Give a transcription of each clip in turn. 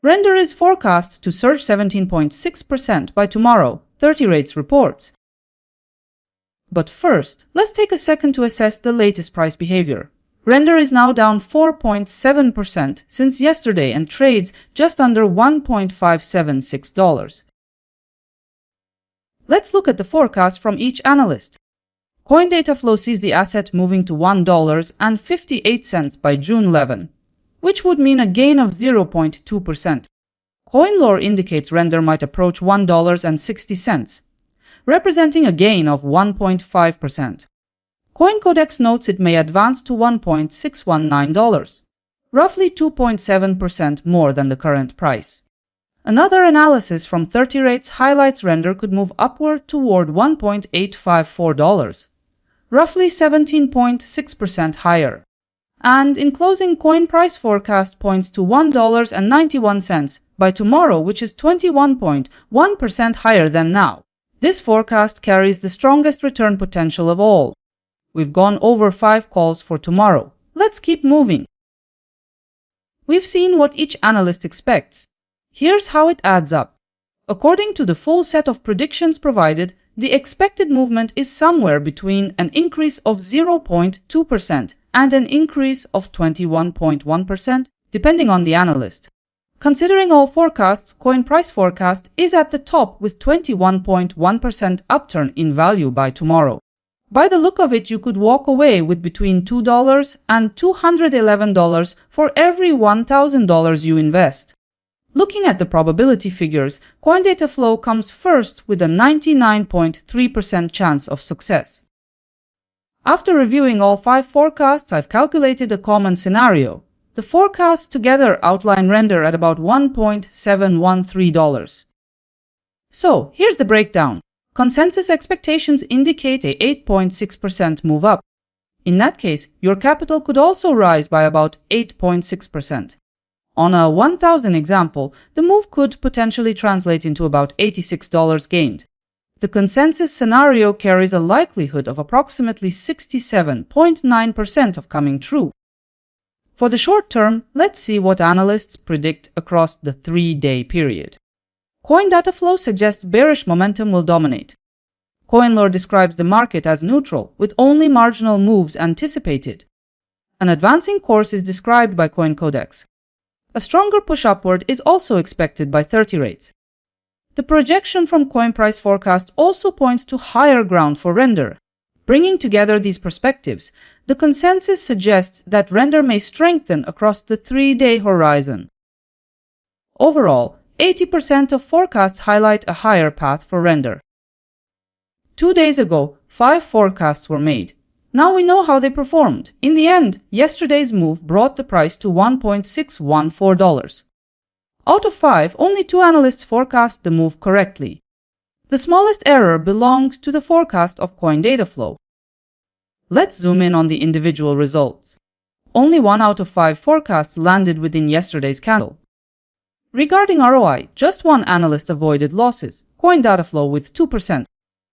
Render is forecast to surge 17.6% by tomorrow, 30 rates reports. But first, let's take a second to assess the latest price behavior. Render is now down 4.7% since yesterday and trades just under $1.576. Let's look at the forecast from each analyst. CoinDataFlow sees the asset moving to $1.58 by June 11, which would mean a gain of 0.2%. CoinLore indicates Render might approach $1.60, representing a gain of 1.5%. CoinCodex notes it may advance to $1.619, roughly 2.7% more than the current price. Another analysis from 30 rates highlights Render could move upward toward $1.854, roughly 17.6% higher. And in closing, coin price forecast points to $1.91 by tomorrow, which is 21.1% higher than now. This forecast carries the strongest return potential of all. We've gone over 5 calls for tomorrow. Let's keep moving. We've seen what each analyst expects. Here's how it adds up. According to the full set of predictions provided, the expected movement is somewhere between an increase of 0.2% and an increase of 21.1%, depending on the analyst. Considering all forecasts, coin price forecast is at the top with 21.1% upturn in value by tomorrow. By the look of it, you could walk away with between $2 and $211 for every $1,000 you invest. Looking at the probability figures, CoinDataFlow comes first with a 99.3% chance of success. After reviewing all 5 forecasts, I've calculated a common scenario. The forecasts together outline Render at about $1.713. So, here's the breakdown. Consensus expectations indicate a 8.6% move up. In that case, your capital could also rise by about 8.6%. On a 1,000 example, the move could potentially translate into about $86 gained. The consensus scenario carries a likelihood of approximately 67.9% of coming true. For the short term, let's see what analysts predict across the 3-day period. CoinDataFlow suggests bearish momentum will dominate. CoinLore describes the market as neutral, with only marginal moves anticipated. An advancing course is described by CoinCodex. A stronger push upward is also expected by 30 rates. The projection from coin price forecast also points to higher ground for Render. Bringing together these perspectives, the consensus suggests that Render may strengthen across the 3-day horizon. Overall, 80% of forecasts highlight a higher path for Render. 2 days ago, 5 forecasts were made. Now we know how they performed. In the end, yesterday's move brought the price to $1.614. Out of 5, only 2 analysts forecast the move correctly. The smallest error belonged to the forecast of CoinDataFlow. Let's zoom in on the individual results. Only 1 out of 5 forecasts landed within yesterday's candle. Regarding ROI, just 1 analyst avoided losses, CoinDataFlow with 2%.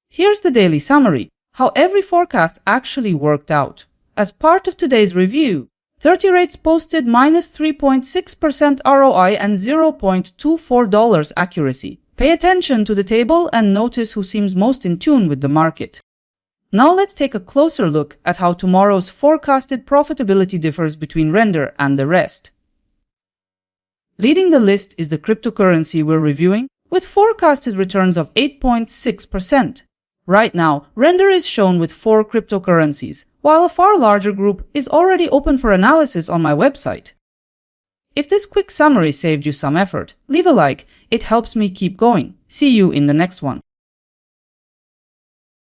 Here's the daily summary, how every forecast actually worked out. As part of today's review, 30 rates posted minus 3.6% ROI and $0.24 accuracy. Pay attention to the table and notice who seems most in tune with the market. Now let's take a closer look at how tomorrow's forecasted profitability differs between Render and the rest. Leading the list is the cryptocurrency we're reviewing, with forecasted returns of 8.6%. Right now, Render is shown with 4 cryptocurrencies, while a far larger group is already open for analysis on my website. If this quick summary saved you some effort, leave a like, it helps me keep going. See you in the next one.